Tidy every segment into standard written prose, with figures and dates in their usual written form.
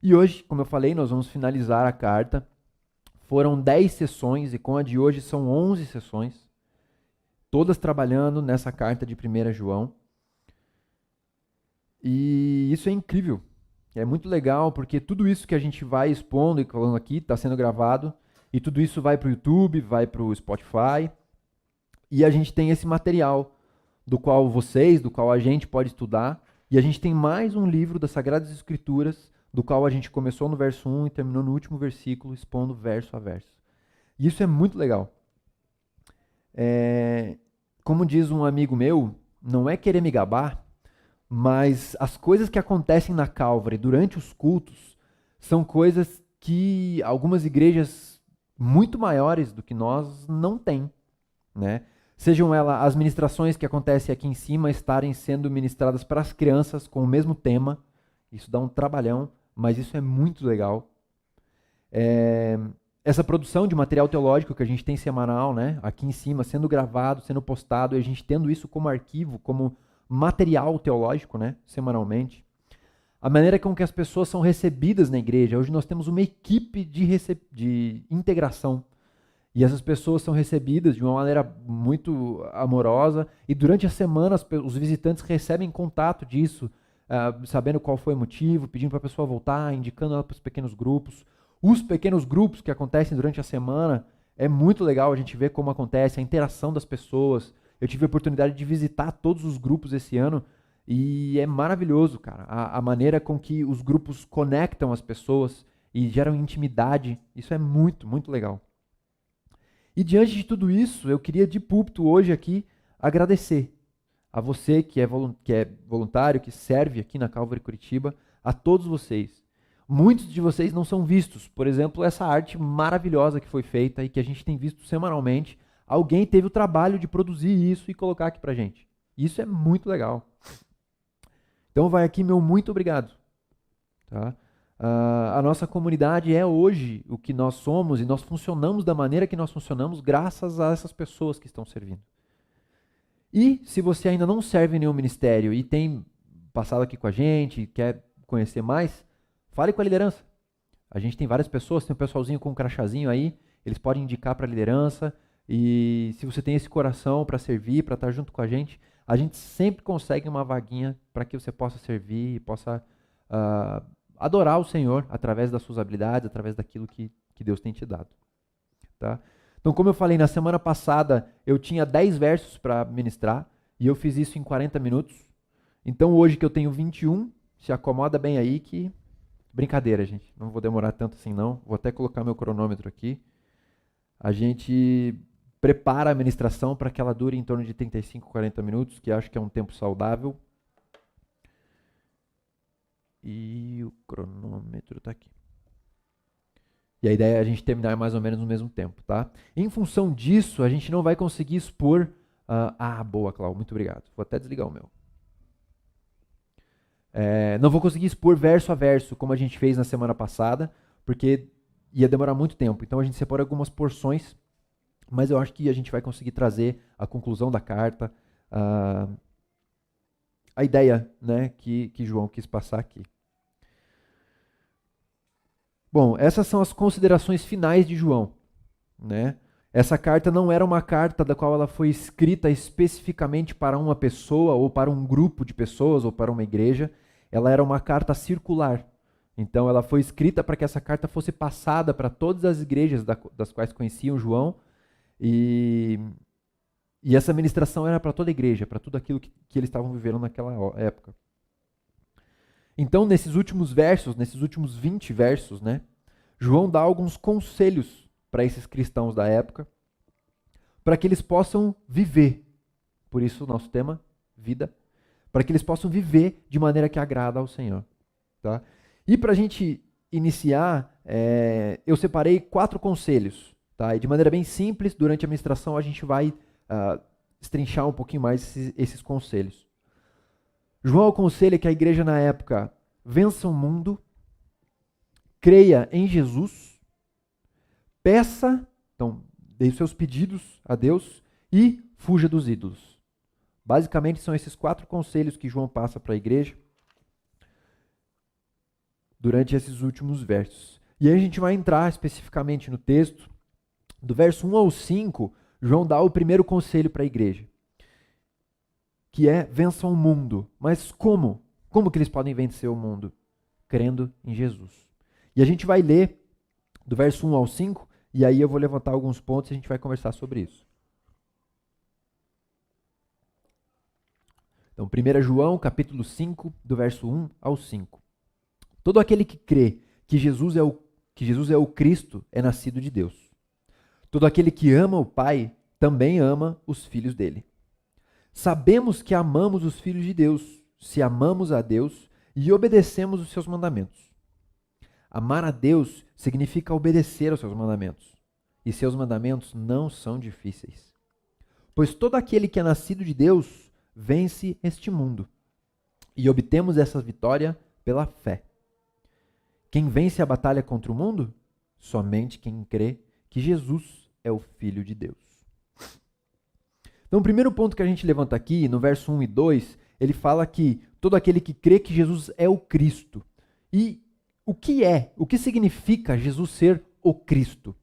E hoje, como eu falei, nós vamos finalizar a carta. Foram 10 sessões e com a de hoje são 11 sessões, todas trabalhando nessa carta de 1 João. E isso é incrível. É muito legal porque tudo isso que a gente vai expondo e falando aqui está sendo gravado e tudo isso vai para o YouTube, vai para o Spotify e a gente tem esse material do qual vocês, do qual a gente pode estudar e a gente tem mais um livro das Sagradas Escrituras do qual a gente começou no verso 1 e terminou no último versículo expondo verso a verso. E isso é muito legal. Como diz um amigo meu, não é querer me gabar, mas as coisas que acontecem na Calvary durante os cultos são coisas que algumas igrejas muito maiores do que nós não têm, né? Sejam elas as ministrações que acontecem aqui em cima estarem sendo ministradas para as crianças com o mesmo tema, isso dá um trabalhão, mas isso é muito legal. Essa produção de material teológico que a gente tem semanal, né, aqui em cima, sendo gravado, sendo postado, e a gente tendo isso como arquivo, como material teológico, né, semanalmente. A maneira com que as pessoas são recebidas na igreja. Hoje nós temos uma equipe de integração. E essas pessoas são recebidas de uma maneira muito amorosa. E durante a semana os visitantes recebem contato disso, sabendo qual foi o motivo, pedindo para a pessoa voltar, indicando ela para os pequenos grupos. Os pequenos grupos que acontecem durante a semana, é muito legal a gente ver como acontece, a interação das pessoas. Eu tive a oportunidade de visitar todos os grupos esse ano e é maravilhoso, cara. A maneira com que os grupos conectam as pessoas e geram intimidade, isso é muito, muito legal. E diante de tudo isso, eu queria de púlpito hoje aqui agradecer a você que é voluntário, que serve aqui na Calvary Curitiba, a todos vocês. Muitos de vocês não são vistos. Por exemplo, essa arte maravilhosa que foi feita e que a gente tem visto semanalmente. Alguém teve o trabalho de produzir isso e colocar aqui pra gente. Isso é muito legal. Então vai aqui meu muito obrigado. Tá? A nossa comunidade é hoje o que nós somos e nós funcionamos da maneira que nós funcionamos graças a essas pessoas que estão servindo. E se você ainda não serve em nenhum ministério e tem passado aqui com a gente, quer conhecer mais, fale com a liderança. A gente tem várias pessoas, tem um pessoalzinho com um crachazinho aí, eles podem indicar para a liderança. E se você tem esse coração para servir, para estar junto com a gente sempre consegue uma vaguinha para que você possa servir e possa adorar o Senhor através das suas habilidades, através daquilo que Deus tem te dado. Tá? Então, como eu falei, na semana passada eu tinha 10 versos para ministrar e eu fiz isso em 40 minutos. Então, hoje que eu tenho 21, se acomoda bem aí que... Brincadeira, gente. Não vou demorar tanto assim, não. Vou até colocar meu cronômetro aqui. A gente prepara a ministração para que ela dure em torno de 35, 40 minutos, que acho que é um tempo saudável. E o cronômetro está aqui. E a ideia é a gente terminar mais ou menos no mesmo tempo, tá? Em função disso, a gente não vai conseguir expor... boa, Cláudio, muito obrigado. Vou até desligar o meu. Não vou conseguir expor verso a verso, como a gente fez na semana passada, porque ia demorar muito tempo. Então a gente separa algumas porções, mas eu acho que a gente vai conseguir trazer a conclusão da carta, a ideia, né, que João quis passar aqui. Bom, essas são as considerações finais de João, né? Essa carta não era uma carta da qual ela foi escrita especificamente para uma pessoa ou para um grupo de pessoas ou para uma igreja. Ela era uma carta circular. Então ela foi escrita para que essa carta fosse passada para todas as igrejas das quais conheciam João. E essa ministração era para toda a igreja, para tudo aquilo que eles estavam vivendo naquela época. Então, nesses últimos versos, nesses últimos 20 versos, né, João dá alguns conselhos para esses cristãos da época, para que eles possam viver. Por isso o nosso tema, vida. Para que eles possam viver de maneira que agrada ao Senhor. Tá? E para a gente iniciar, eu separei 4 conselhos. Tá? E de maneira bem simples, durante a ministração a gente vai destrinchar um pouquinho mais esses conselhos. João aconselha que a igreja na época vença o mundo, creia em Jesus, peça, então, dê os seus pedidos a Deus e fuja dos ídolos. Basicamente são esses 4 conselhos que João passa para a igreja. durante esses últimos versos. E aí a gente vai entrar especificamente no texto. Do verso 1 ao 5, João dá o primeiro conselho para a igreja, que é: vençam o mundo. Mas como? Como que eles podem vencer o mundo? Crendo em Jesus. E a gente vai ler do verso 1 ao 5, e aí eu vou levantar alguns pontos e a gente vai conversar sobre isso. Então, 1 João, capítulo 5, do verso 1 ao 5. Todo aquele que crê que Jesus é o Cristo é nascido de Deus. Todo aquele que ama o Pai também ama os filhos dele. Sabemos que amamos os filhos de Deus, se amamos a Deus e obedecemos os seus mandamentos. Amar a Deus significa obedecer aos seus mandamentos, e seus mandamentos não são difíceis. Pois todo aquele que é nascido de Deus vence este mundo, e obtemos essa vitória pela fé. Quem vence a batalha contra o mundo? Somente quem crê que Jesus é o Filho de Deus. Então, o primeiro ponto que a gente levanta aqui, no verso 1 e 2, ele fala que todo aquele que crê que Jesus é o Cristo. E o que significa Jesus ser o Cristo?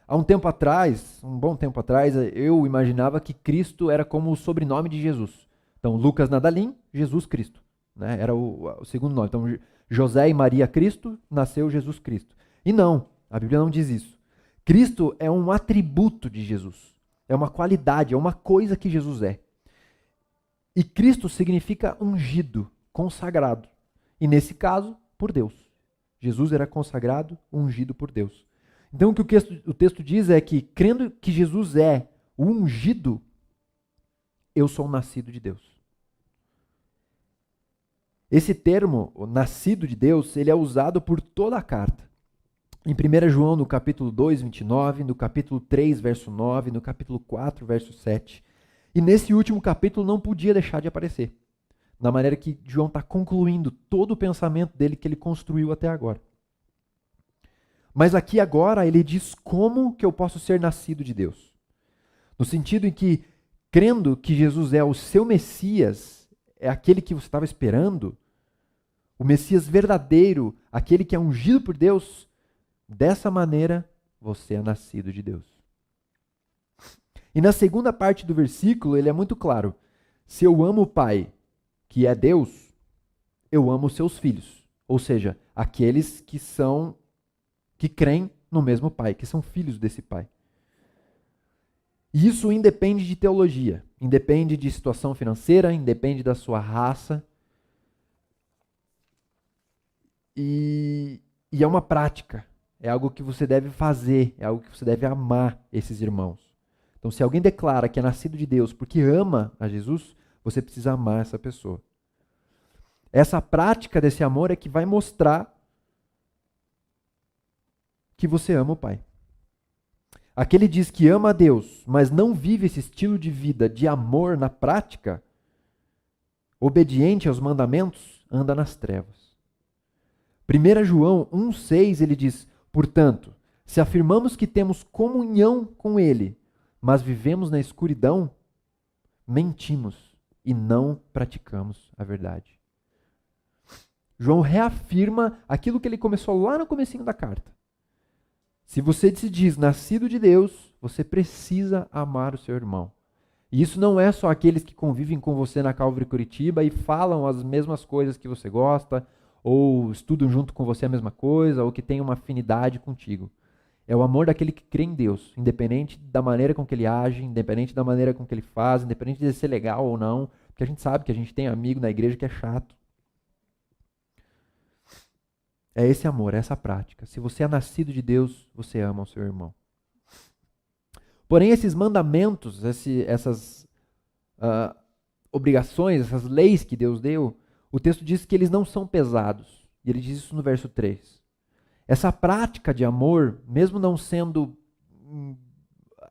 Há um tempo atrás, um bom tempo atrás, eu imaginava que Cristo era como o sobrenome de Jesus. Então, Lucas Nadalim, Jesus Cristo, né? Era o segundo nome. Então, José e Maria Cristo, nasceu Jesus Cristo. E não, a Bíblia não diz isso. Cristo é um atributo de Jesus. É uma qualidade, é uma coisa que Jesus é. E Cristo significa ungido, consagrado. E nesse caso, por Deus. Jesus era consagrado, ungido por Deus. Então o texto diz é que, crendo que Jesus é o ungido, eu sou nascido de Deus. Esse termo, o nascido de Deus, ele é usado por toda a carta. Em 1 João, no capítulo 2, 29, no capítulo 3, verso 9, no capítulo 4, verso 7. E nesse último capítulo não podia deixar de aparecer. Na maneira que João está concluindo todo o pensamento dele que ele construiu até agora. Mas aqui agora ele diz como que eu posso ser nascido de Deus. No sentido em que, crendo que Jesus é o seu Messias, é aquele que você estava esperando, o Messias verdadeiro, aquele que é ungido por Deus, dessa maneira você é nascido de Deus. E na segunda parte do versículo ele é muito claro. Se eu amo o Pai, que é Deus, eu amo os seus filhos. Ou seja, aqueles que creem no mesmo Pai, que são filhos desse Pai. E isso independe de teologia, independe de situação financeira, independe da sua raça. E é uma prática, é algo que você deve fazer, é algo que você deve amar esses irmãos. Então, se alguém declara que é nascido de Deus porque ama a Jesus, você precisa amar essa pessoa. Essa prática desse amor é que vai mostrar que você ama o Pai. Aquele diz que ama a Deus, mas não vive esse estilo de vida de amor na prática, obediente aos mandamentos, anda nas trevas. 1 João 1,6 ele diz: portanto, se afirmamos que temos comunhão com Ele, mas vivemos na escuridão, mentimos e não praticamos a verdade. João reafirma aquilo que ele começou lá no comecinho da carta. Se você se diz nascido de Deus, você precisa amar o seu irmão. E isso não é só aqueles que convivem com você na Calvary Curitiba e falam as mesmas coisas que você gosta, ou estudam junto com você a mesma coisa, ou que têm uma afinidade contigo. É o amor daquele que crê em Deus, independente da maneira com que ele age, independente da maneira com que ele faz, independente de ser legal ou não, porque a gente sabe que a gente tem amigo na igreja que é chato. É esse amor, é essa prática. Se você é nascido de Deus, você ama o seu irmão. Porém, esses mandamentos, essas obrigações, essas leis que Deus deu, o texto diz que eles não são pesados. E ele diz isso no verso 3. Essa prática de amor, mesmo não sendo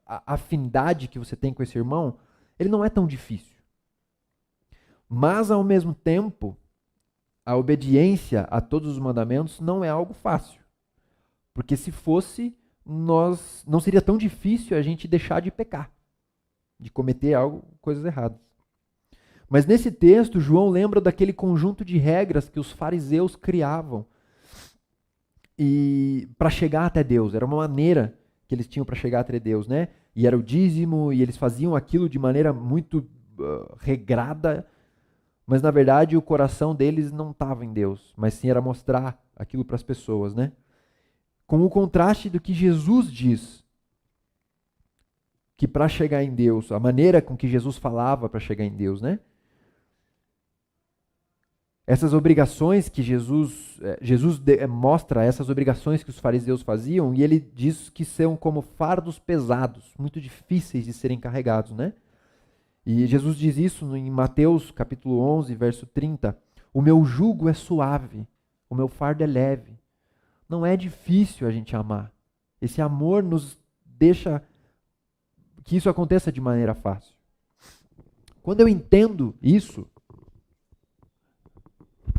a afinidade que você tem com esse irmão, ele não é tão difícil. Mas, ao mesmo tempo, a obediência a todos os mandamentos não é algo fácil. Porque se fosse, não seria tão difícil a gente deixar de pecar, de cometer coisas erradas. Mas nesse texto, João lembra daquele conjunto de regras que os fariseus criavam e para chegar até Deus. Era uma maneira que eles tinham para chegar até Deus, né? E era o dízimo, e eles faziam aquilo de maneira muito regrada, mas na verdade o coração deles não estava em Deus, mas sim era mostrar aquilo para as pessoas, né? Com o contraste do que Jesus diz, que para chegar em Deus, a maneira com que Jesus falava para chegar em Deus, né? Essas obrigações que Jesus mostra, essas obrigações que os fariseus faziam, e ele diz que são como fardos pesados, muito difíceis de serem carregados, né? E Jesus diz isso em Mateus capítulo 11, verso 30. O meu jugo é suave, o meu fardo é leve. Não é difícil a gente amar. Esse amor nos deixa que isso aconteça de maneira fácil. Quando eu entendo isso,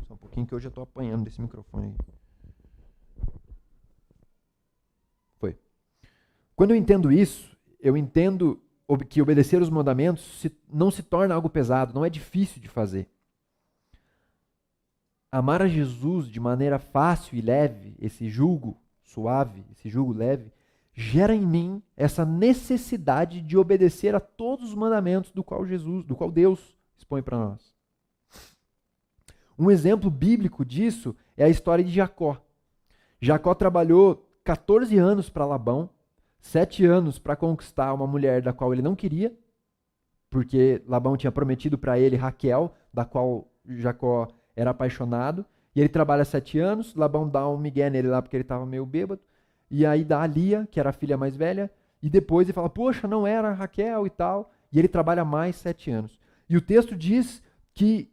só um pouquinho que hoje eu estou apanhando desse microfone aí. Foi. Quando eu entendo isso, eu entendo que obedecer os mandamentos não se torna algo pesado, não é difícil de fazer. Amar a Jesus de maneira fácil e leve, esse jugo suave, esse jugo leve, gera em mim essa necessidade de obedecer a todos os mandamentos do qual Deus expõe para nós. Um exemplo bíblico disso é a história de Jacó. Jacó trabalhou 14 anos para Labão, 7 anos para conquistar uma mulher da qual ele não queria, porque Labão tinha prometido para ele Raquel, da qual Jacó era apaixonado, e ele trabalha 7 anos, Labão dá um migué nele lá porque ele estava meio bêbado, e aí dá a Lia, que era a filha mais velha, e depois ele fala, poxa, não era Raquel e tal, e ele trabalha mais 7 anos. E o texto diz que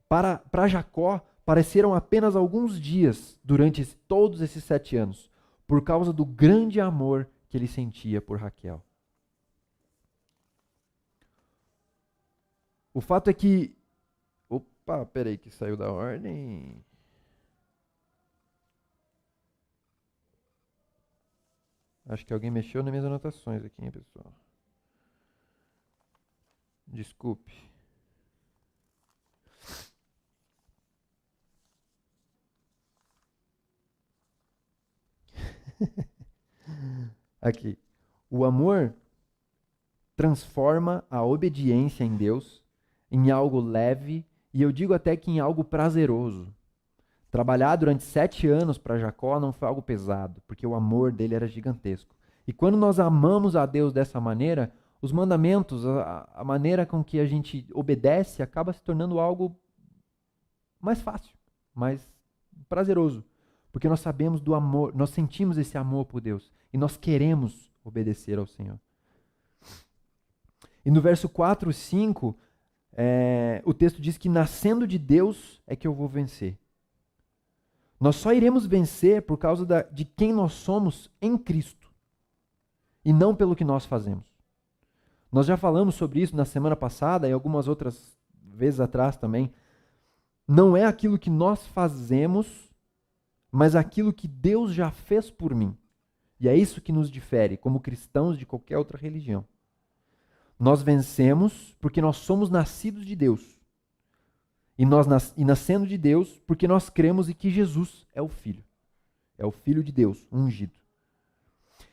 para Jacó pareceram apenas alguns dias durante todos esses 7 anos, por causa do grande amor que ele sentia por Raquel. O fato é que... Opa, peraí que saiu da ordem. Acho que alguém mexeu nas minhas anotações aqui, hein, pessoal. Desculpe. Aqui. O amor transforma a obediência em Deus em algo leve e eu digo até que em algo prazeroso. Trabalhar durante 7 anos para Jacó não foi algo pesado, porque o amor dele era gigantesco. E quando nós amamos a Deus dessa maneira, os mandamentos, a maneira com que a gente obedece, acaba se tornando algo mais fácil, mais prazeroso. Porque nós sabemos do amor, nós sentimos esse amor por Deus e nós queremos obedecer ao Senhor. E no verso 4 e 5, o texto diz que nascendo de Deus é que eu vou vencer. Nós só iremos vencer por causa de quem nós somos em Cristo e não pelo que nós fazemos. Nós já falamos sobre isso na semana passada e algumas outras vezes atrás também. Não é aquilo que nós fazemos, mas aquilo que Deus já fez por mim. E é isso que nos difere como cristãos de qualquer outra religião. Nós vencemos porque nós somos nascidos de Deus. E nascendo de Deus porque nós cremos em que Jesus é o Filho. É o Filho de Deus, ungido.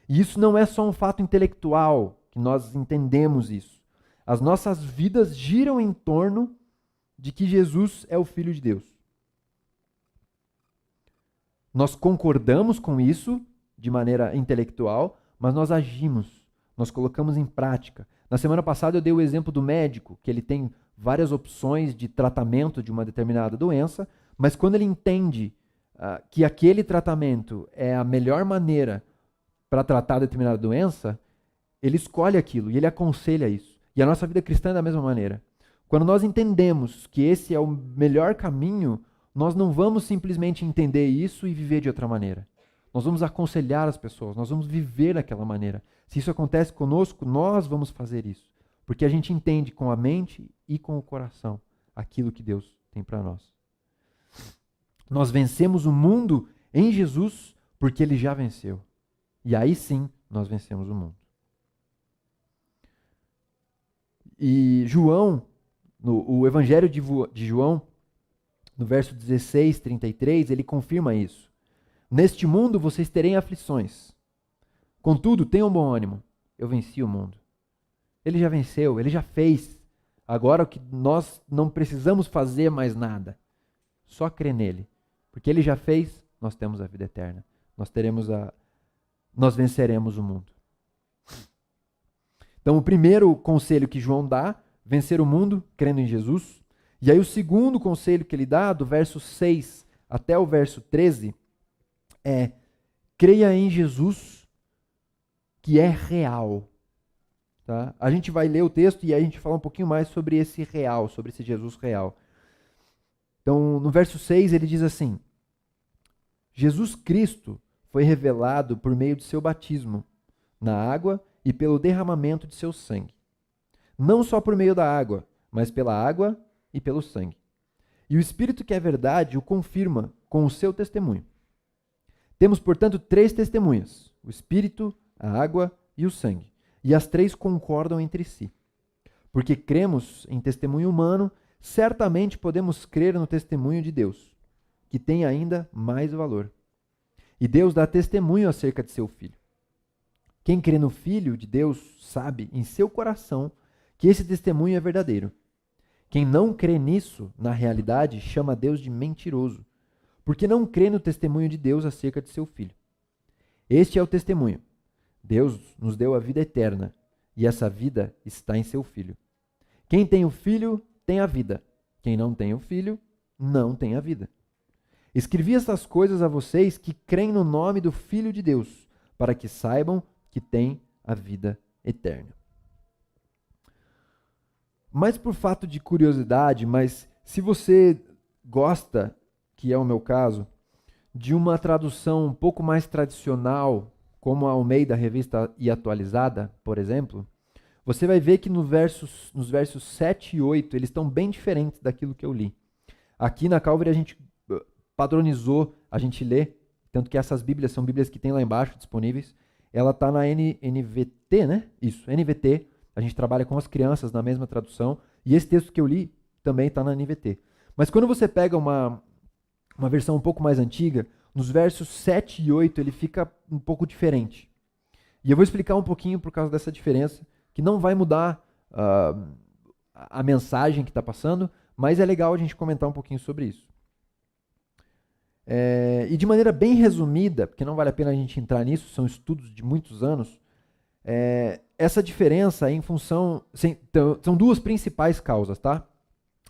E isso não é só um fato intelectual, que nós entendemos isso. As nossas vidas giram em torno de que Jesus é o Filho de Deus. Nós concordamos com isso de maneira intelectual, mas nós agimos, nós colocamos em prática. Na semana passada eu dei o exemplo do médico, que ele tem várias opções de tratamento de uma determinada doença, mas quando ele entende que aquele tratamento é a melhor maneira para tratar determinada doença, ele escolhe aquilo e ele aconselha isso. E a nossa vida cristã é da mesma maneira. Quando nós entendemos que esse é o melhor caminho, nós não vamos simplesmente entender isso e viver de outra maneira. Nós vamos aconselhar as pessoas, nós vamos viver daquela maneira. Se isso acontece conosco, nós vamos fazer isso. Porque a gente entende com a mente e com o coração aquilo que Deus tem para nós. Nós vencemos o mundo em Jesus porque Ele já venceu. E aí sim nós vencemos o mundo. E João, o Evangelho de João, no verso 16, 33, ele confirma isso. Neste mundo vocês terem aflições. Contudo, tenham bom ânimo. Eu venci o mundo. Ele já venceu, ele já fez. Agora o que nós não precisamos fazer mais nada. Só crer nele. Porque ele já fez, nós temos a vida eterna. Nós venceremos o mundo. Então, o primeiro conselho que João dá, vencer o mundo, crendo em Jesus. E aí o segundo conselho que ele dá, do verso 6 até o verso 13, é: creia em Jesus, que é real. Tá? A gente vai ler o texto e aí a gente fala um pouquinho mais sobre esse real, sobre esse Jesus real. Então, no verso 6 ele diz assim: Jesus Cristo foi revelado por meio de seu batismo na água e pelo derramamento de seu sangue. Não só por meio da água, mas pela água e pelo sangue. E o Espírito que é verdade o confirma com o seu testemunho. Temos, portanto, 3 testemunhas: o Espírito, a água e o sangue. E as 3 concordam entre si. Porque cremos em testemunho humano, certamente podemos crer no testemunho de Deus, que tem ainda mais valor. E Deus dá testemunho acerca de seu Filho. Quem crê no Filho de Deus sabe em seu coração que esse testemunho é verdadeiro. Quem não crê nisso, na realidade, chama Deus de mentiroso, porque não crê no testemunho de Deus acerca de seu Filho. Este é o testemunho. Deus nos deu a vida eterna, e essa vida está em seu Filho. Quem tem o Filho tem a vida. Quem não tem o Filho não tem a vida. Escrevi essas coisas a vocês que creem no nome do Filho de Deus, para que saibam que têm a vida eterna. Mas por fato de curiosidade, mas se você gosta, que é o meu caso, de uma tradução um pouco mais tradicional, como a Almeida Revista e Atualizada, por exemplo, você vai ver que nos versos 7 e 8, eles estão bem diferentes daquilo que eu li. Aqui na Calvary a gente padronizou, a gente lê, tanto que essas Bíblias são Bíblias que tem lá embaixo disponíveis. Ela está na NVT, né? Isso, NVT. A gente trabalha com as crianças na mesma tradução. E esse texto que eu li também está na NVT. Mas quando você pega uma versão um pouco mais antiga, nos versos 7 e 8 ele fica um pouco diferente. E eu vou explicar um pouquinho por causa dessa diferença, que não vai mudar a mensagem que está passando, mas é legal a gente comentar um pouquinho sobre isso. E de maneira bem resumida, porque não vale a pena a gente entrar nisso, são estudos de muitos anos, essa diferença é em função... São 2 principais causas, tá?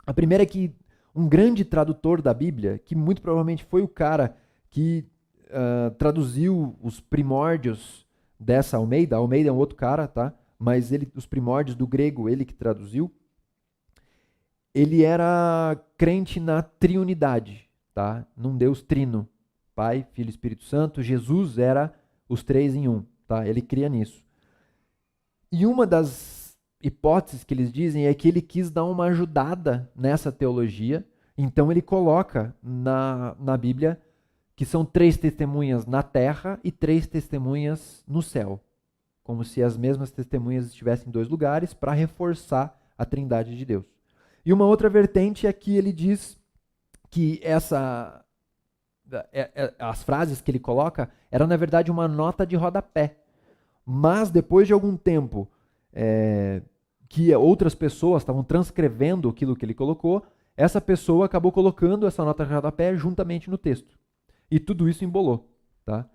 A primeira é que um grande tradutor da Bíblia, que muito provavelmente foi o cara que traduziu os primórdios dessa Almeida. A Almeida é um outro cara, tá? Mas os primórdios do grego, ele que traduziu. Ele era crente na triunidade, tá? Num Deus trino. Pai, Filho e Espírito Santo. Jesus era os 3 em 1, tá? Ele cria nisso. E uma das hipóteses que eles dizem é que ele quis dar uma ajudada nessa teologia. Então ele coloca na Bíblia que são 3 testemunhas na terra e 3 testemunhas no céu. Como se as mesmas testemunhas estivessem em 2 lugares para reforçar a trindade de Deus. E uma outra vertente é que ele diz que as frases que ele coloca eram, na verdade, uma nota de rodapé. Mas depois de algum tempo que outras pessoas estavam transcrevendo aquilo que ele colocou, essa pessoa acabou colocando essa nota de rodapé juntamente no texto. E tudo isso embolou. Tá?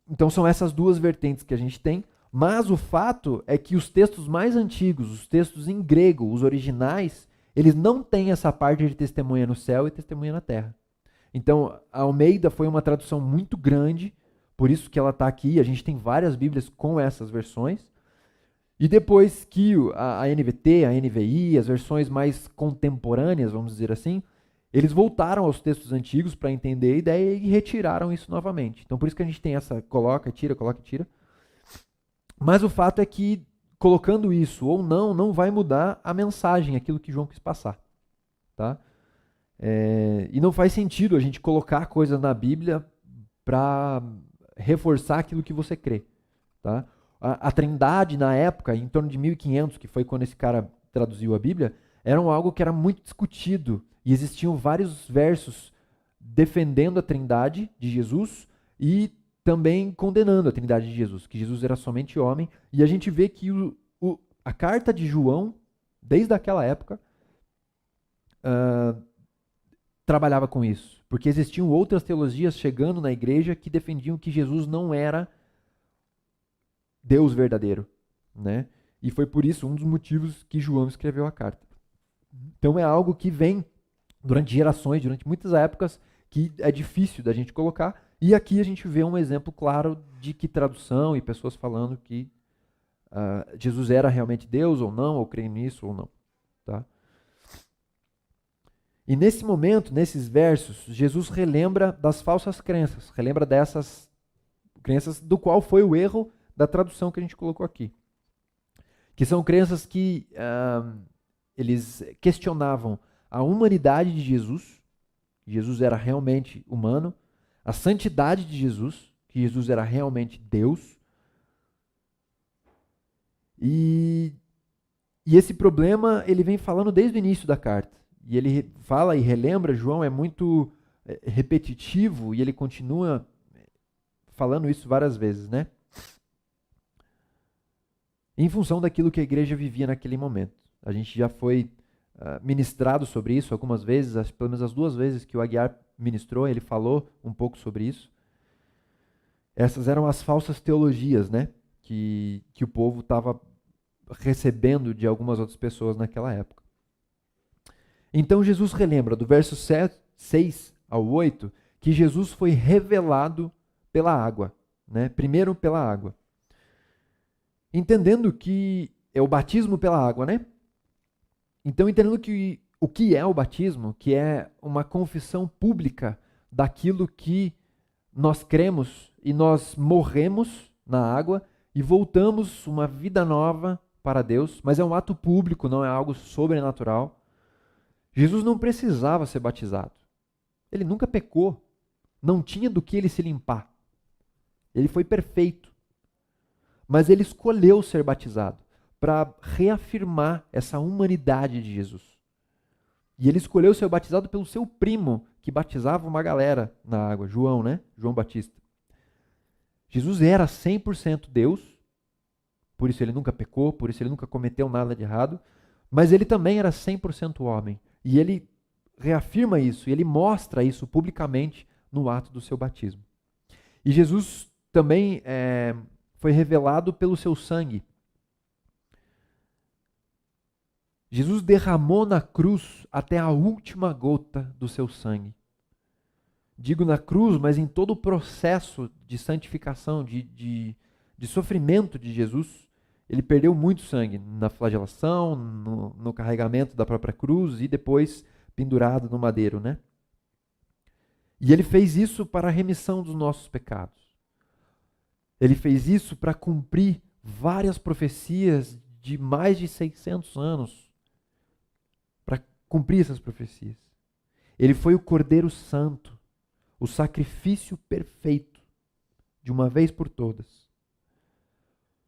Então são essas 2 vertentes que a gente tem, mas o fato é que os textos mais antigos, os textos em grego, os originais, eles não têm essa parte de testemunha no céu e testemunha na terra. Então a Almeida foi uma tradução muito grande, por isso que ela está aqui. A gente tem várias Bíblias com essas versões. E depois que a NVT, a NVI, as versões mais contemporâneas, vamos dizer assim, eles voltaram aos textos antigos para entender a ideia e retiraram isso novamente. Então por isso que a gente tem essa coloca, tira, coloca, tira. Mas o fato é que colocando isso ou não vai mudar a mensagem, aquilo que João quis passar. Tá? E não faz sentido a gente colocar coisas na Bíblia para reforçar aquilo que você crê. Tá? A Trindade, na época, em torno de 1500, que foi quando esse cara traduziu a Bíblia, era algo que era muito discutido. E existiam vários versos defendendo a trindade de Jesus e também condenando a trindade de Jesus, que Jesus era somente homem. E a gente vê que a carta de João, desde aquela época, trabalhava com isso, porque existiam outras teologias chegando na igreja que defendiam que Jesus não era Deus verdadeiro, né? E foi por isso um dos motivos que João escreveu a carta. Então é algo que vem durante gerações, durante muitas épocas, que é difícil da gente colocar, e aqui a gente vê um exemplo claro de que tradução e pessoas falando que Jesus era realmente Deus ou não, ou creem nisso ou não, tá? E nesse momento, nesses versos, Jesus relembra das falsas crenças, relembra dessas crenças do qual foi o erro da tradução que a gente colocou aqui. Que são crenças que eles questionavam a humanidade de Jesus, que Jesus era realmente humano, a santidade de Jesus, que Jesus era realmente Deus. E esse problema ele vem falando desde o início da carta. E ele fala e relembra, João é muito repetitivo e ele continua falando isso várias vezes, né? Em função daquilo que a igreja vivia naquele momento. A gente já foi ministrado sobre isso algumas vezes, pelo menos as 2 vezes que o Aguiar ministrou, ele falou um pouco sobre isso. Essas eram as falsas teologias, né? Que o povo estava recebendo de algumas outras pessoas naquela época. Então Jesus relembra do verso 6 ao 8 que Jesus foi revelado pela água, né? Primeiro pela água. Entendendo que é o batismo pela água, né? Então entendendo que o que é o batismo, que é uma confissão pública daquilo que nós cremos e nós morremos na água e voltamos uma vida nova para Deus, mas é um ato público, não é algo sobrenatural. Jesus não precisava ser batizado. Ele nunca pecou. Não tinha do que ele se limpar. Ele foi perfeito. Mas ele escolheu ser batizado para reafirmar essa humanidade de Jesus. E ele escolheu ser batizado pelo seu primo, que batizava uma galera na água, João, né? João Batista. Jesus era 100% Deus, por isso ele nunca pecou, por isso ele nunca cometeu nada de errado, mas ele também era 100% homem. E ele reafirma isso, e ele mostra isso publicamente no ato do seu batismo. E Jesus também foi revelado pelo seu sangue. Jesus derramou na cruz até a última gota do seu sangue. Digo na cruz, mas em todo o processo de santificação, de sofrimento de Jesus, ele perdeu muito sangue na flagelação, no carregamento da própria cruz e depois pendurado no madeiro, né? E ele fez isso para a remissão dos nossos pecados. Ele fez isso para cumprir várias profecias de mais de 600 anos, para cumprir essas profecias. Ele foi o Cordeiro Santo, o sacrifício perfeito, de uma vez por todas.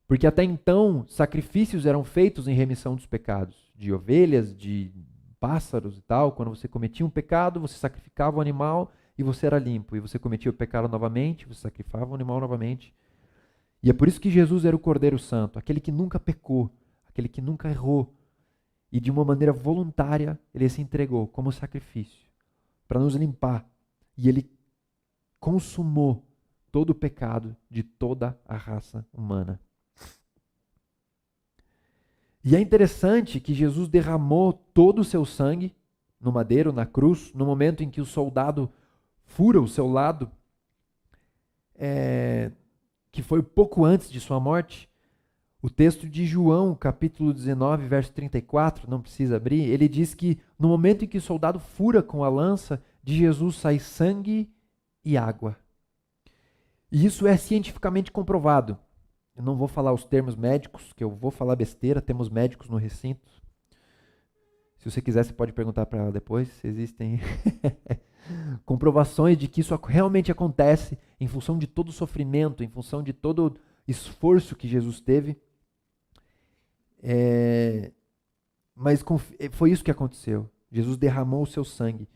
Porque até então, sacrifícios eram feitos em remissão dos pecados, de ovelhas, de pássaros e tal. Quando você cometia um pecado, você sacrificava o animal e você era limpo. E você cometia o pecado novamente, você sacrificava o animal novamente. E é por isso que Jesus era o Cordeiro Santo, aquele que nunca pecou, aquele que nunca errou. E de uma maneira voluntária, ele se entregou como sacrifício para nos limpar. E ele consumou todo o pecado de toda a raça humana. E é interessante que Jesus derramou todo o seu sangue no madeiro, na cruz, no momento em que o soldado fura o seu lado, que foi pouco antes de sua morte. O texto de João, capítulo 19, verso 34, não precisa abrir, ele diz que no momento em que o soldado fura com a lança, de Jesus sai sangue e água. E isso é cientificamente comprovado. Eu não vou falar os termos médicos, que eu vou falar besteira, temos médicos no recinto. Se você quiser, você pode perguntar para ela depois, se existem comprovações de que isso realmente acontece em função de todo o sofrimento, em função de todo o esforço que Jesus teve. Mas foi isso que aconteceu. Jesus derramou o seu sangue.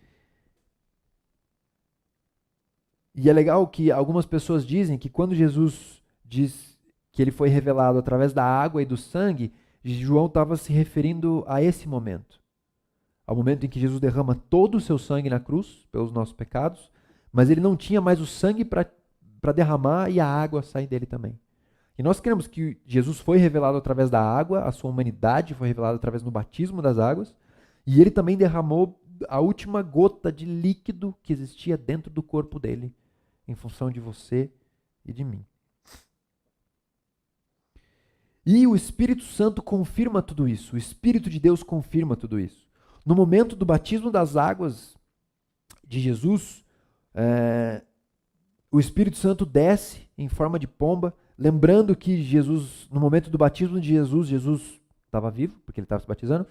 E é legal que algumas pessoas dizem que quando Jesus diz que ele foi revelado através da água e do sangue, João estava se referindo a esse momento. Ao momento em que Jesus derrama todo o seu sangue na cruz, pelos nossos pecados, mas ele não tinha mais o sangue para derramar e a água sair dele também. E nós cremos que Jesus foi revelado através da água, a sua humanidade foi revelada através do batismo das águas, e ele também derramou a última gota de líquido que existia dentro do corpo dele, em função de você e de mim. E o Espírito Santo confirma tudo isso, o Espírito de Deus confirma tudo isso. No momento do batismo das águas de Jesus, o Espírito Santo desce em forma de pomba, lembrando que Jesus, no momento do batismo de Jesus, Jesus estava vivo, porque ele estava se batizando,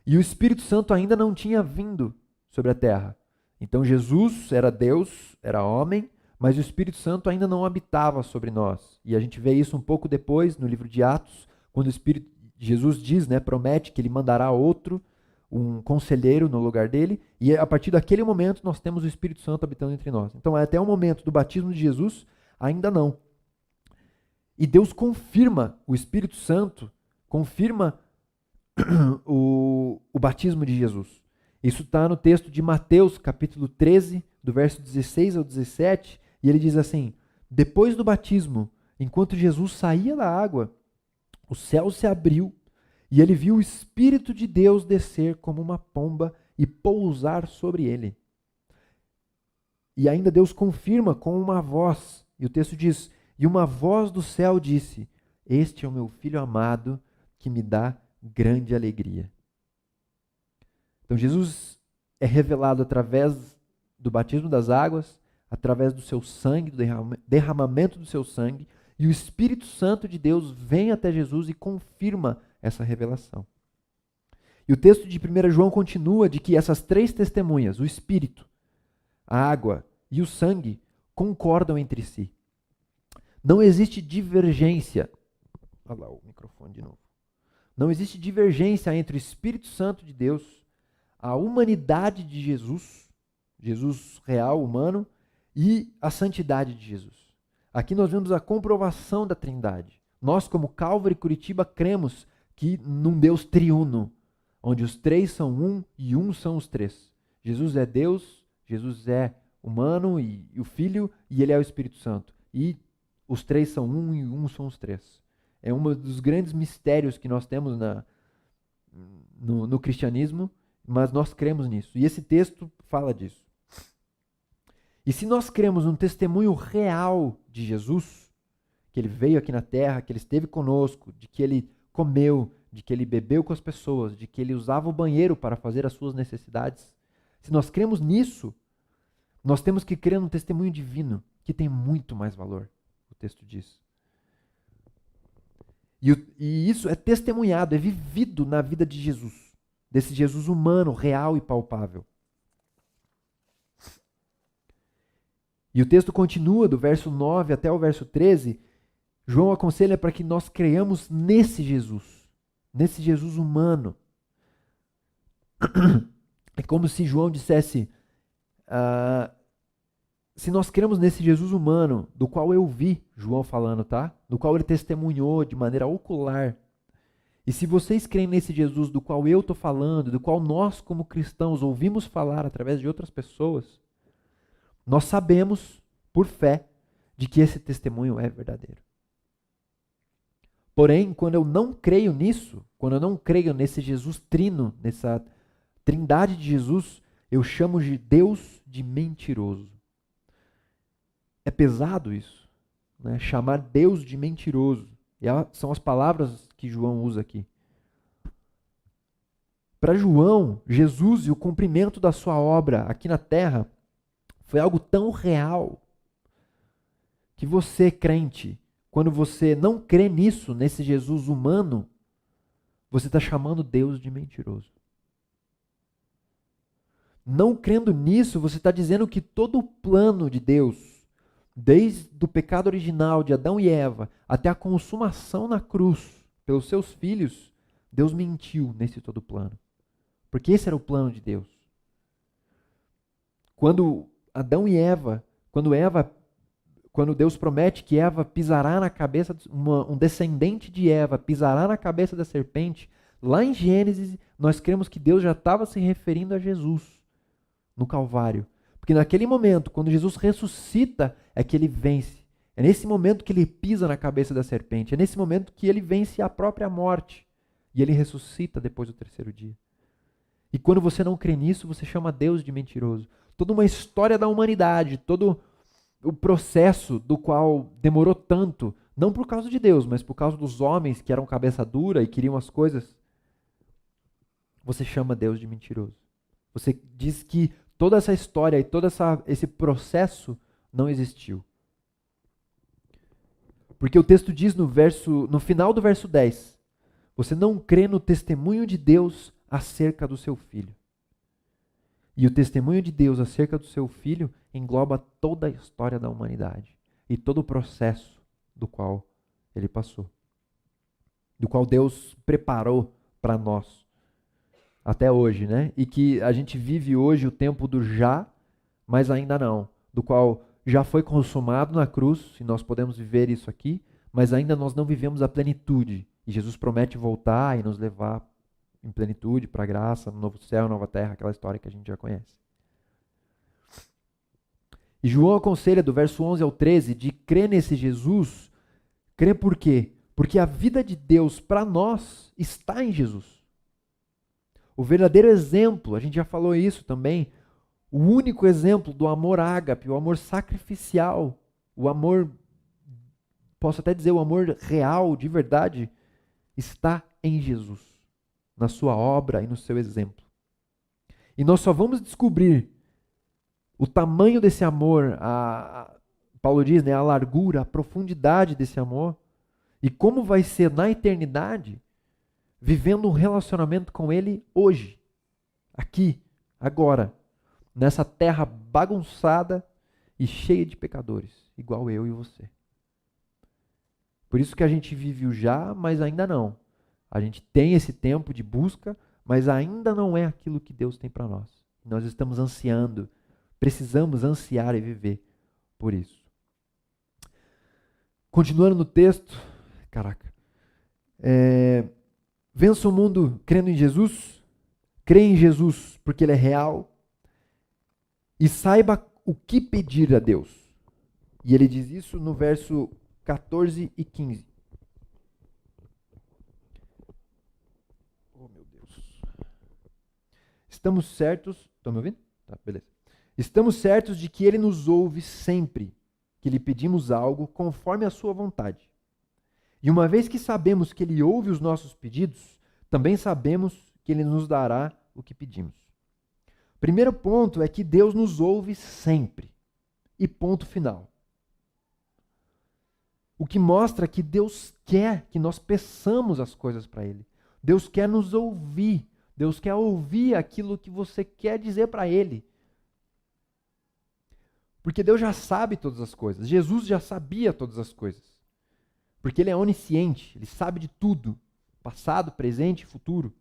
e o Espírito Santo ainda não tinha vindo sobre a terra. Então Jesus era Deus, era homem, mas o Espírito Santo ainda não habitava sobre nós. E a gente vê isso um pouco depois, no livro de Atos, quando o Espírito Jesus diz, promete que ele mandará outro, um conselheiro no lugar dele, e a partir daquele momento nós temos o Espírito Santo habitando entre nós. Então até o momento do batismo de Jesus, ainda não. E Deus confirma, o Espírito Santo confirma o batismo de Jesus. Isso está no texto de Mateus, capítulo 13, do verso 16 ao 17, e ele diz assim: depois do batismo, enquanto Jesus saía da água, o céu se abriu e ele viu o Espírito de Deus descer como uma pomba e pousar sobre ele. E ainda Deus confirma com uma voz, e o texto diz: e uma voz do céu disse: este é o meu filho amado, que me dá grande alegria. Então Jesus é revelado através do batismo das águas, através do seu sangue, do derramamento do seu sangue, e o Espírito Santo de Deus vem até Jesus e confirma essa revelação. E o texto de 1 João continua de que essas três testemunhas, o Espírito, a água e o sangue, concordam entre si. Não existe divergência. Olha lá o microfone de novo. Não existe divergência entre o Espírito Santo de Deus, a humanidade de Jesus, Jesus real, humano, e a santidade de Jesus. Aqui nós vemos a comprovação da Trindade. Nós, como Calvary Curitiba, cremos que num Deus triuno, onde os três são um e um são os três. Jesus é Deus, Jesus é humano e o Filho, e ele é o Espírito Santo. E os três são um e um são os três. É um dos grandes mistérios que nós temos no cristianismo, mas nós cremos nisso. E esse texto fala disso. E se nós cremos num testemunho real de Jesus, que ele veio aqui na terra, que ele esteve conosco, de que ele comeu, de que ele bebeu com as pessoas, de que ele usava o banheiro para fazer as suas necessidades, se nós cremos nisso, nós temos que crer num testemunho divino, que tem muito mais valor, o texto diz. E isso é testemunhado, é vivido na vida de Jesus, desse Jesus humano, real e palpável. E o texto continua, do verso 9 até o verso 13, João aconselha para que nós creiamos nesse Jesus humano. É como se João dissesse, se nós cremos nesse Jesus humano, do qual eu vi João falando, tá? Do qual ele testemunhou de maneira ocular. E se vocês creem nesse Jesus do qual eu estou falando, do qual nós como cristãos ouvimos falar através de outras pessoas, nós sabemos, por fé, de que esse testemunho é verdadeiro. Porém, quando eu não creio nisso, quando eu não creio nesse Jesus trino, nessa trindade de Jesus, eu chamo de Deus de mentiroso. É pesado isso, né? Chamar Deus de mentiroso. E são as palavras que João usa aqui. Para João, Jesus e o cumprimento da sua obra aqui na terra foi algo tão real que você, crente, quando você não crê nisso, nesse Jesus humano, você está chamando Deus de mentiroso. Não crendo nisso, você está dizendo que todo o plano de Deus, desde o pecado original de Adão e Eva até a consumação na cruz pelos seus filhos, Deus mentiu nesse todo plano. Porque esse era o plano de Deus. Quando Adão e Eva Quando Deus promete que Eva pisará na cabeça, um descendente de Eva pisará na cabeça da serpente, lá em Gênesis, nós cremos que Deus já estava se referindo a Jesus no Calvário. Porque naquele momento, quando Jesus ressuscita, é que ele vence. É nesse momento que ele pisa na cabeça da serpente. É nesse momento que ele vence a própria morte. E ele ressuscita depois do terceiro dia. E quando você não crê nisso, você chama Deus de mentiroso. Toda uma história da humanidade, todo o processo do qual demorou tanto, não por causa de Deus, mas por causa dos homens que eram cabeça dura e queriam as coisas, você chama Deus de mentiroso. Você diz que toda essa história e todo esse processo não existiu. Porque o texto diz no final do verso 10, você não crê no testemunho de Deus acerca do seu filho. E o testemunho de Deus acerca do seu filho engloba toda a história da humanidade e todo o processo do qual ele passou, do qual Deus preparou para nós até hoje, né? E que a gente vive hoje o tempo do já, mas ainda não, do qual já foi consumado na cruz, e nós podemos viver isso aqui, mas ainda nós não vivemos a plenitude. E Jesus promete voltar e nos levar em plenitude para a graça, no novo céu, nova terra, aquela história que a gente já conhece. E João aconselha do verso 11 ao 13 de crer nesse Jesus. Crer por quê? Porque a vida de Deus para nós está em Jesus. O verdadeiro exemplo, a gente já falou isso também, o único exemplo do amor ágape, o amor sacrificial, o amor, posso até dizer, o amor real, de verdade, está em Jesus, na sua obra e no seu exemplo. E nós só vamos descobrir o tamanho desse amor, Paulo diz, né, a largura, a profundidade desse amor, e como vai ser na eternidade, vivendo um relacionamento com Ele hoje, aqui, agora, nessa terra bagunçada e cheia de pecadores, igual eu e você. Por isso que a gente vive o já, mas ainda não. A gente tem esse tempo de busca, mas ainda não é aquilo que Deus tem para nós. Nós estamos ansiando, precisamos ansiar e viver por isso. Continuando no texto, vença o mundo crendo em Jesus, crê em Jesus porque Ele é real e saiba o que pedir a Deus. E ele diz isso no verso 14 e 15. Oh, meu Deus. Estamos certos... Estão me ouvindo? Tá, beleza. Estamos certos de que Ele nos ouve sempre que lhe pedimos algo conforme a sua vontade. E uma vez que sabemos que Ele ouve os nossos pedidos, também sabemos que Ele nos dará o que pedimos. Primeiro ponto é que Deus nos ouve sempre. E ponto final. O que mostra que Deus quer que nós peçamos as coisas para Ele. Deus quer nos ouvir. Deus quer ouvir aquilo que você quer dizer para Ele. Porque Deus já sabe todas as coisas. Jesus já sabia todas as coisas. Porque Ele é onisciente, Ele sabe de tudo. Passado, presente e futuro.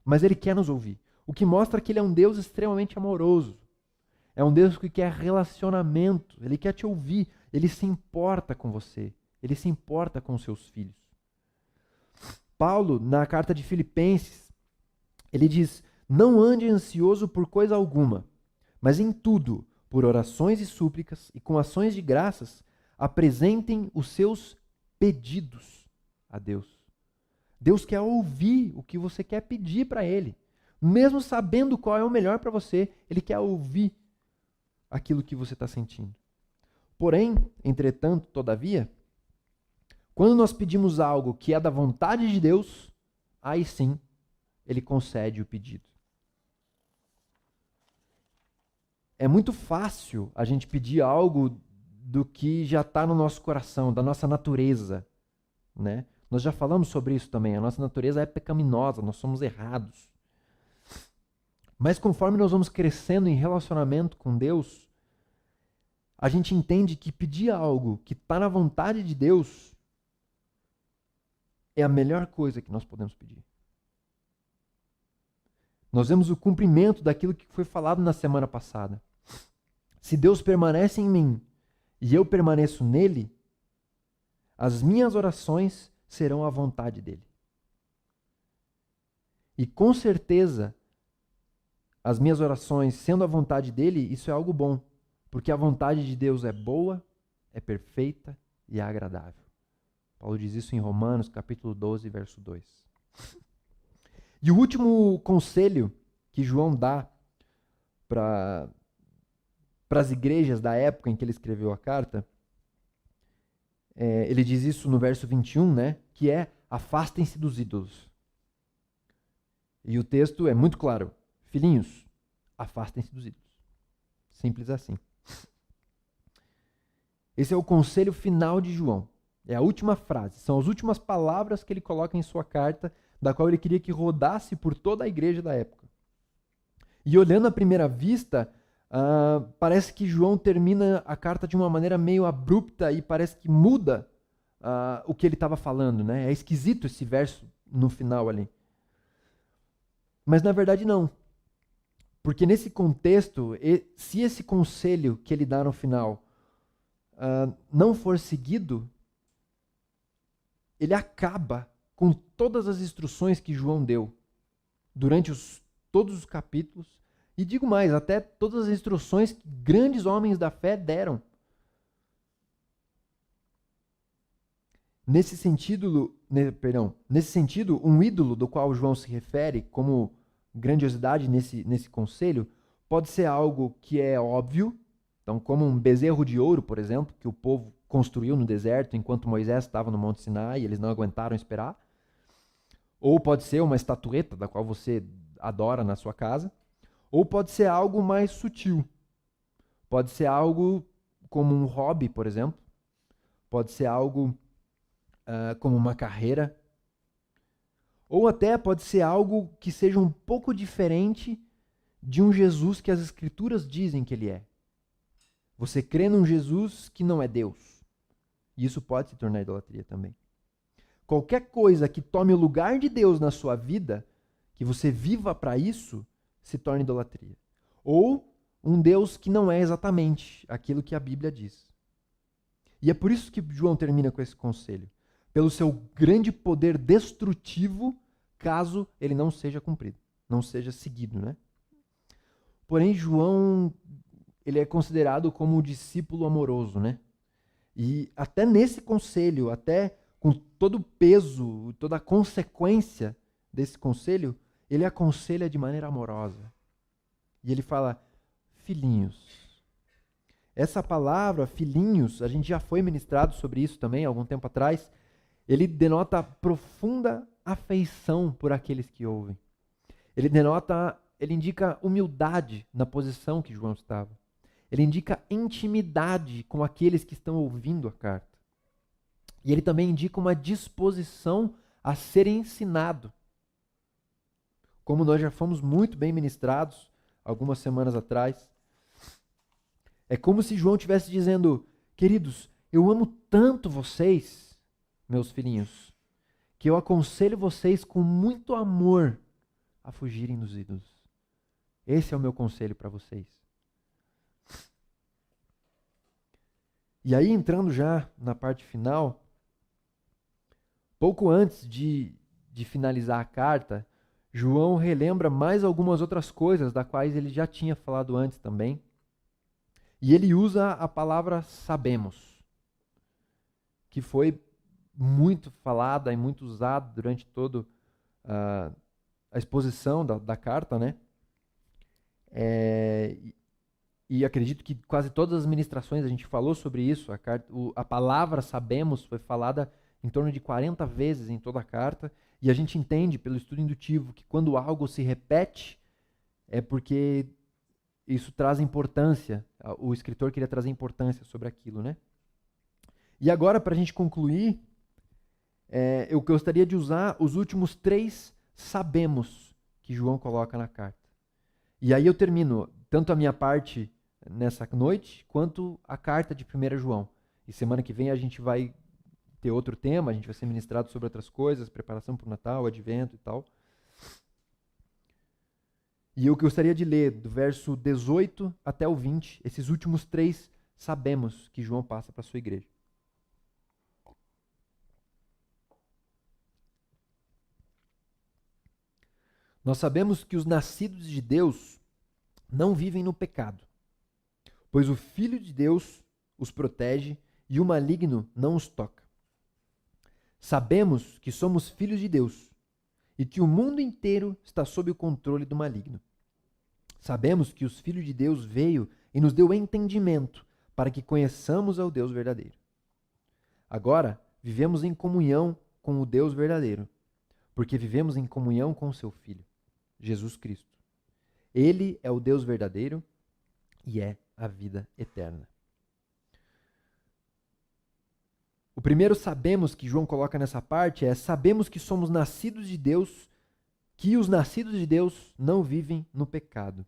Mas Ele quer nos ouvir. O que mostra que Ele é um Deus extremamente amoroso. É um Deus que quer relacionamento. Ele quer te ouvir. Ele se importa com você. Ele se importa com os seus filhos. Paulo, na carta de Filipenses, ele diz: não ande ansioso por coisa alguma, mas em tudo, por orações e súplicas e com ações de graças, apresentem os seus pedidos a Deus. Deus quer ouvir o que você quer pedir para Ele. Mesmo sabendo qual é o melhor para você, Ele quer ouvir aquilo que você está sentindo. Porém, entretanto, todavia, quando nós pedimos algo que é da vontade de Deus, aí sim, Ele concede o pedido. É muito fácil a gente pedir algo do que já está no nosso coração, da nossa natureza, né? Nós já falamos sobre isso também. A nossa natureza é pecaminosa, nós somos errados. Mas conforme nós vamos crescendo em relacionamento com Deus, a gente entende que pedir algo que está na vontade de Deus é a melhor coisa que nós podemos pedir. Nós vemos o cumprimento daquilo que foi falado na semana passada. Se Deus permanece em mim e eu permaneço nele, as minhas orações serão a vontade dele. E com certeza, as minhas orações sendo a vontade dele, isso é algo bom, porque a vontade de Deus é boa, é perfeita e é agradável. Paulo diz isso em Romanos, capítulo 12, verso 2. E o último conselho que João dá para as igrejas da época em que ele escreveu a carta, ele diz isso no verso 21, né? Que é: afastem-se dos ídolos. E o texto é muito claro: filhinhos, afastem-se dos ídolos. Simples assim. Esse é o conselho final de João. É a última frase. São as últimas palavras que ele coloca em sua carta, da qual ele queria que rodasse por toda a igreja da época. E olhando à primeira vista, parece que João termina a carta de uma maneira meio abrupta e parece que muda o que ele estava falando, né? É esquisito esse verso no final ali. Mas na verdade não. Porque nesse contexto, se esse conselho que ele dá no final não for seguido, ele acaba com todas as instruções que João deu durante todos os capítulos, e digo mais, até todas as instruções que grandes homens da fé deram. Nesse sentido, um ídolo do qual João se refere como grandiosidade nesse conselho pode ser algo que é óbvio, então como um bezerro de ouro, por exemplo, que o povo construiu no deserto enquanto Moisés estava no Monte Sinai e eles não aguentaram esperar. Ou pode ser uma estatueta da qual você adora na sua casa. Ou pode ser algo mais sutil. Pode ser algo como um hobby, por exemplo. Pode ser algo como uma carreira. Ou até pode ser algo que seja um pouco diferente de um Jesus que as Escrituras dizem que ele é. Você crê num Jesus que não é Deus. E isso pode se tornar idolatria também. Qualquer coisa que tome o lugar de Deus na sua vida, que você viva para isso, se torna idolatria. Ou um Deus que não é exatamente aquilo que a Bíblia diz. E é por isso que João termina com esse conselho. Pelo seu grande poder destrutivo, caso ele não seja cumprido, não seja seguido, né? Porém, João, ele é considerado como o discípulo amoroso, né? E até nesse conselho, até com todo o peso, toda a consequência desse conselho, ele aconselha de maneira amorosa. E ele fala: filhinhos. Essa palavra, filhinhos, a gente já foi ministrado sobre isso também algum tempo atrás. Ele denota profunda afeição por aqueles que ouvem. Ele indica humildade na posição que João estava. Ele indica intimidade com aqueles que estão ouvindo a carta. E ele também indica uma disposição a ser ensinado. Como nós já fomos muito bem ministrados algumas semanas atrás, é como se João estivesse dizendo: queridos, eu amo tanto vocês, meus filhinhos, que eu aconselho vocês com muito amor a fugirem dos ídolos. Esse é o meu conselho para vocês. E aí, entrando já na parte final, pouco antes de finalizar a carta, João relembra mais algumas outras coisas das quais ele já tinha falado antes também. E ele usa a palavra sabemos, que foi muito falada e muito usada durante toda a exposição da carta, né? E acredito que quase todas as ministrações a gente falou sobre isso. A palavra sabemos foi falada em torno de 40 vezes em toda a carta, e a gente entende pelo estudo indutivo que quando algo se repete é porque isso traz importância. O escritor queria trazer importância sobre aquilo, né? E agora, para a gente concluir, eu gostaria de usar os últimos 3 sabemos que João coloca na carta. E aí eu termino tanto a minha parte nessa noite, quanto a carta de 1 João. E semana que vem a gente vai ter outro tema, a gente vai ser ministrado sobre outras coisas, preparação para o Natal, advento e tal. E eu gostaria de ler do verso 18 até o 20, esses últimos 3 sabemos que João passa para a sua igreja. Nós sabemos que os nascidos de Deus não vivem no pecado, pois o Filho de Deus os protege e o maligno não os toca. Sabemos que somos filhos de Deus e que o mundo inteiro está sob o controle do maligno. Sabemos que os filhos de Deus veio e nos deu entendimento para que conheçamos ao Deus verdadeiro. Agora, vivemos em comunhão com o Deus verdadeiro, porque vivemos em comunhão com o seu Filho, Jesus Cristo. Ele é o Deus verdadeiro e é a vida eterna. O primeiro sabemos que João coloca nessa parte é: sabemos que somos nascidos de Deus, que os nascidos de Deus não vivem no pecado.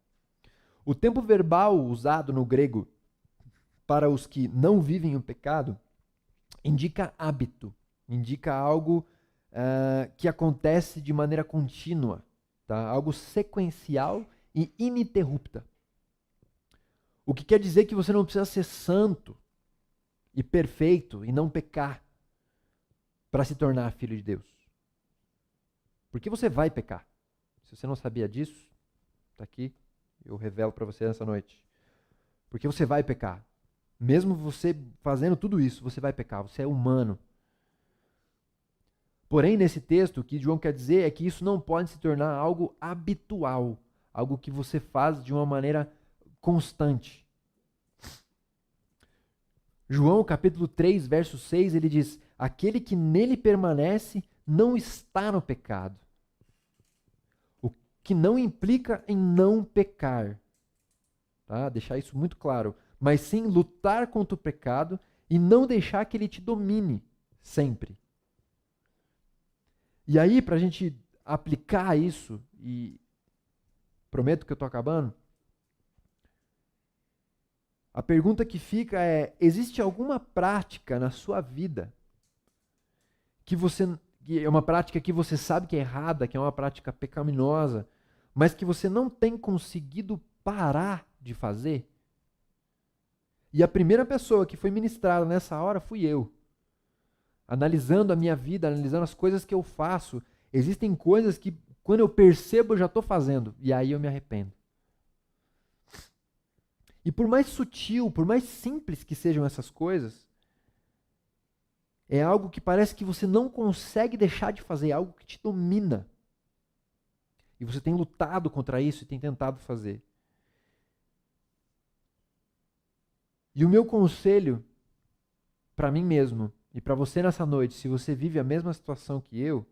O tempo verbal usado no grego para os que não vivem o pecado indica hábito, indica algo que acontece de maneira contínua, tá? Algo sequencial e ininterrupta. O que quer dizer que você não precisa ser santo e perfeito e não pecar para se tornar filho de Deus. Porque você vai pecar. Se você não sabia disso, está aqui, eu revelo para você nessa noite. Porque você vai pecar. Mesmo você fazendo tudo isso, você vai pecar, você é humano. Porém, nesse texto, o que João quer dizer é que isso não pode se tornar algo habitual, algo que você faz de uma maneira constante. João, capítulo 3, verso 6, ele diz: aquele que nele permanece não está no pecado. O que não implica em não pecar. Tá? Deixar isso muito claro. Mas sim lutar contra o pecado e não deixar que ele te domine sempre. E aí, para a gente aplicar isso, e prometo que eu estou acabando, a pergunta que fica é: existe alguma prática na sua vida que é uma prática que você sabe que é errada, que é uma prática pecaminosa, mas que você não tem conseguido parar de fazer? E a primeira pessoa que foi ministrada nessa hora fui eu. Analisando a minha vida, analisando as coisas que eu faço, existem coisas que quando eu percebo eu já estou fazendo, e aí eu me arrependo. E por mais sutil, por mais simples que sejam essas coisas, é algo que parece que você não consegue deixar de fazer, é algo que te domina. E você tem lutado contra isso e tem tentado fazer. E o meu conselho para mim mesmo e para você nessa noite, se você vive a mesma situação que eu,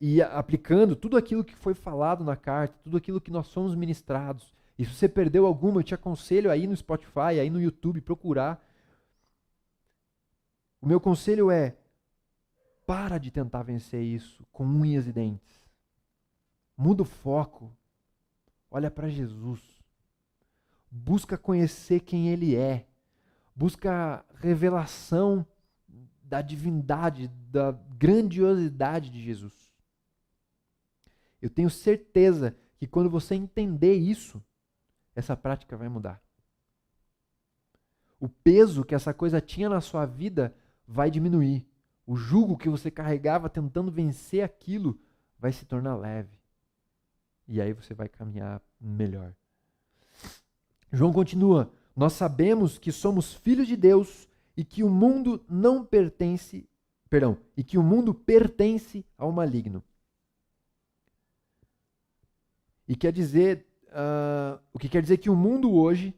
e aplicando tudo aquilo que foi falado na carta, tudo aquilo que nós somos ministrados, e se você perdeu alguma, eu te aconselho aí no Spotify, aí no YouTube, procurar. O meu conselho é: para de tentar vencer isso com unhas e dentes. Muda o foco. Olha para Jesus. Busca conhecer quem Ele é. Busca revelação da divindade, da grandiosidade de Jesus. Eu tenho certeza que quando você entender isso, essa prática vai mudar. O peso que essa coisa tinha na sua vida vai diminuir. O jugo que você carregava tentando vencer aquilo vai se tornar leve. E aí você vai caminhar melhor. João continua: nós sabemos que somos filhos de Deus e que o mundo não pertence, e que o mundo pertence ao maligno. E quer dizer, o que quer dizer que o mundo hoje,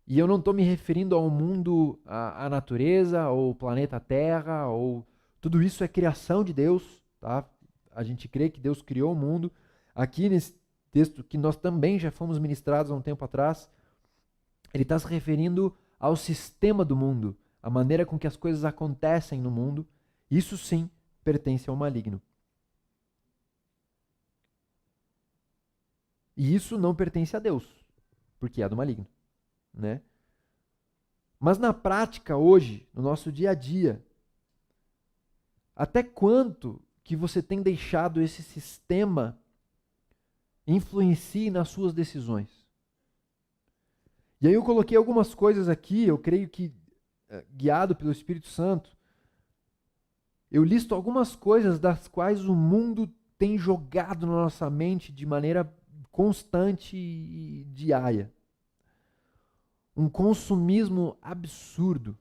e eu não estou me referindo ao mundo, à natureza, ou planeta Terra, ou tudo isso é criação de Deus, tá? A gente crê que Deus criou o mundo. Aqui nesse texto que nós também já fomos ministrados há um tempo atrás, ele está se referindo ao sistema do mundo, a maneira com que as coisas acontecem no mundo. Isso sim pertence ao maligno. E isso não pertence a Deus, porque é do maligno, né? Mas na prática hoje, no nosso dia a dia, até quanto que você tem deixado esse sistema influencie nas suas decisões? E aí eu coloquei algumas coisas aqui, eu creio que guiado pelo Espírito Santo, eu listo algumas coisas das quais o mundo tem jogado na nossa mente de maneira constante e diária. Um consumismo absurdo.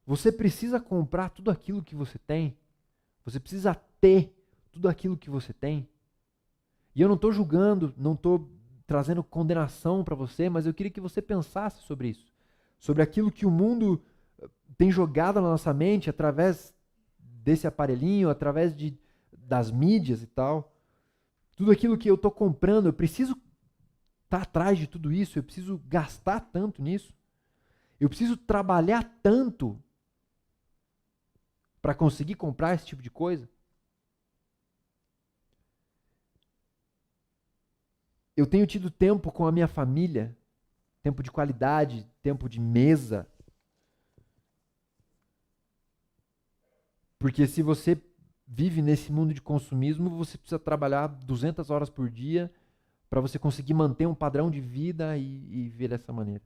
Você precisa comprar tudo aquilo que você tem. Você precisa ter tudo aquilo que você tem. E eu não estou julgando, não estou trazendo condenação para você, mas eu queria que você pensasse sobre isso. Sobre aquilo que o mundo tem jogado na nossa mente através desse aparelhinho, através das mídias e tal. Tudo aquilo que eu estou comprando, eu preciso estar atrás de tudo isso, eu preciso gastar tanto nisso. Eu preciso trabalhar tanto para conseguir comprar esse tipo de coisa. Eu tenho tido tempo com a minha família, tempo de qualidade, tempo de mesa. Porque se você vive nesse mundo de consumismo, você precisa trabalhar 200 horas por dia para você conseguir manter um padrão de vida e viver dessa maneira.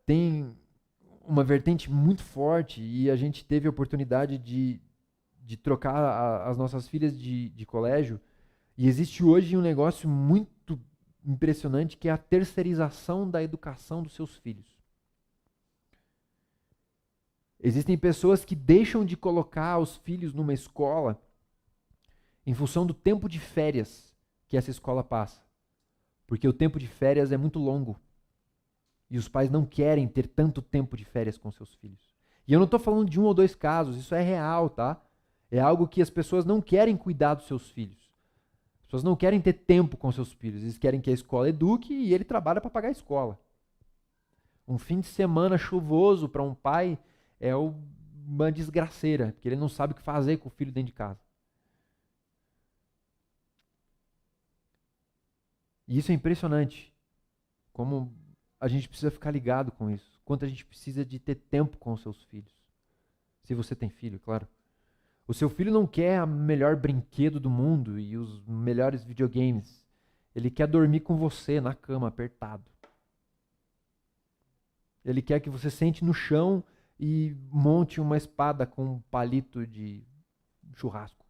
Tem uma vertente muito forte e a gente teve a oportunidade de trocar as nossas filhas de colégio. E existe hoje um negócio muito impressionante que é a terceirização da educação dos seus filhos. Existem pessoas que deixam de colocar os filhos numa escola em função do tempo de férias que essa escola passa. Porque o tempo de férias é muito longo. E os pais não querem ter tanto tempo de férias com seus filhos. E eu não estou falando de 1 ou 2 casos, isso é real, tá? É algo que as pessoas não querem cuidar dos seus filhos. As pessoas não querem ter tempo com seus filhos. Eles querem que a escola eduque e ele trabalha para pagar a escola. Um fim de semana chuvoso para um pai é uma desgraceira, porque ele não sabe o que fazer com o filho dentro de casa. E isso é impressionante, como a gente precisa ficar ligado com isso, quanto a gente precisa de ter tempo com os seus filhos. Se você tem filho, claro. O seu filho não quer o melhor brinquedo do mundo e os melhores videogames. Ele quer dormir com você na cama, apertado. Ele quer que você sente no chão e monte uma espada com um palito de churrasco.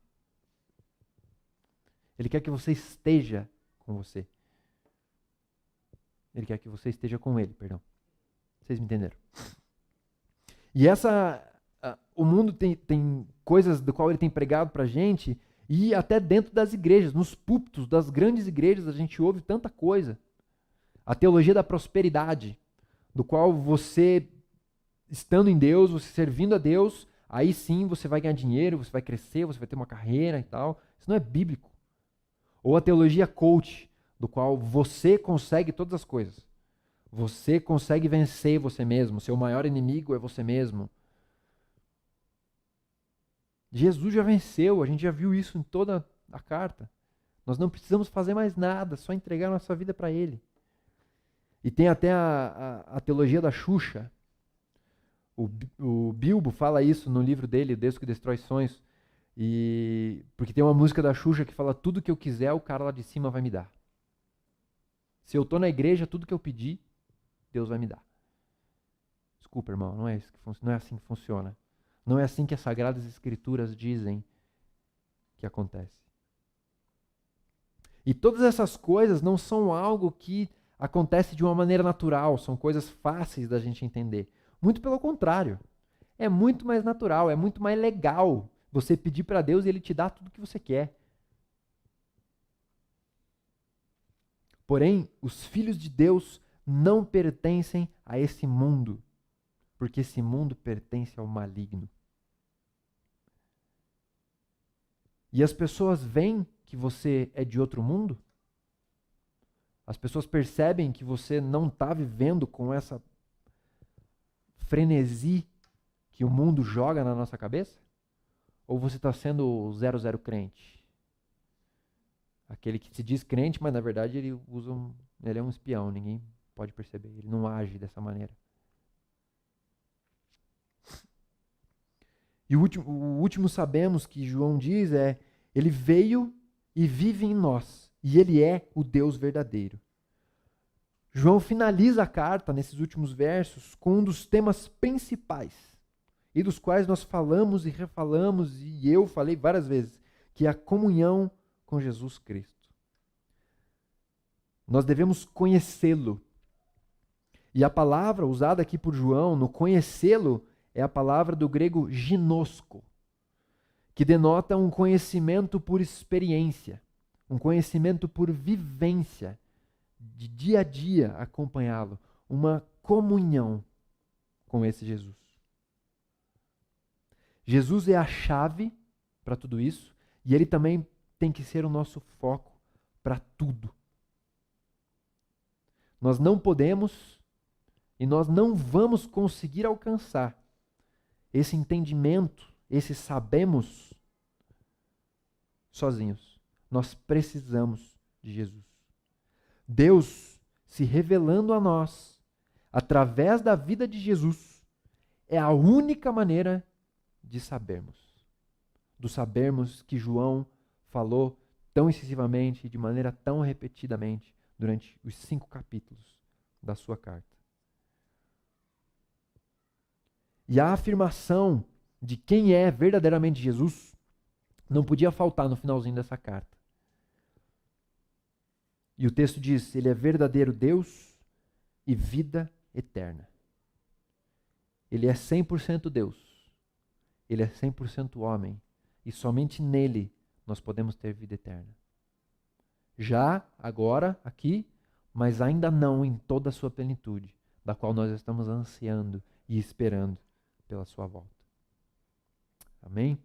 Ele quer que você esteja com você. Ele quer que você esteja com ele, perdão. Vocês me entenderam? E o mundo tem coisas do qual ele tem pregado pra gente, e até dentro das igrejas, nos púlpitos das grandes igrejas, a gente ouve tanta coisa. A teologia da prosperidade, do qual você, estando em Deus, você servindo a Deus, aí sim você vai ganhar dinheiro, você vai crescer, você vai ter uma carreira e tal. Isso não é bíblico. Ou a teologia coach, do qual você consegue todas as coisas. Você consegue vencer você mesmo. Seu maior inimigo é você mesmo. Jesus já venceu, a gente já viu isso em toda a carta. Nós não precisamos fazer mais nada, só entregar nossa vida para Ele. E tem até a teologia da Xuxa. O Bilbo fala isso no livro dele, Deus que Destrói Sonhos. Porque tem uma música da Xuxa que fala: tudo que eu quiser, o cara lá de cima vai me dar. Se eu estou na igreja, tudo que eu pedir, Deus vai me dar. Desculpa, irmão, não é assim que funciona. Não é assim que as Sagradas Escrituras dizem que acontece. E todas essas coisas não são algo que acontece de uma maneira natural, são coisas fáceis da gente entender. Muito pelo contrário. É muito mais natural, é muito mais legal você pedir para Deus e Ele te dá tudo o que você quer. Porém, os filhos de Deus não pertencem a esse mundo, porque esse mundo pertence ao maligno. E as pessoas veem que você é de outro mundo? As pessoas percebem que você não está vivendo com essa frenesi que o mundo joga na nossa cabeça? Ou você está sendo o 00 crente? Aquele que se diz crente, mas na verdade ele é um espião, ninguém pode perceber, ele não age dessa maneira. E o último sabemos que João diz ele veio e vive em nós. E ele é o Deus verdadeiro. João finaliza a carta, nesses últimos versos, com um dos temas principais, e dos quais nós falamos e refalamos, e eu falei várias vezes, que é a comunhão com Jesus Cristo. Nós devemos conhecê-lo. E a palavra usada aqui por João, no conhecê-lo, é a palavra do grego ginosko, que denota um conhecimento por experiência, um conhecimento por vivência, de dia a dia acompanhá-lo, uma comunhão com esse Jesus. Jesus é a chave para tudo isso, e ele também tem que ser o nosso foco para tudo. Nós não podemos e nós não vamos conseguir alcançar esse entendimento, esse sabemos, sozinhos. Nós precisamos de Jesus. Deus se revelando a nós através da vida de Jesus é a única maneira de sabermos. Do sabermos que João falou tão incisivamente, de maneira tão repetidamente, durante os 5 capítulos da sua carta. E a afirmação de quem é verdadeiramente Jesus não podia faltar no finalzinho dessa carta. E o texto diz, ele é verdadeiro Deus e vida eterna. Ele é 100% Deus. Ele é 100% homem. E somente nele nós podemos ter vida eterna. Já, agora, aqui, mas ainda não em toda a sua plenitude, da qual nós estamos ansiando e esperando pela sua volta. Amém?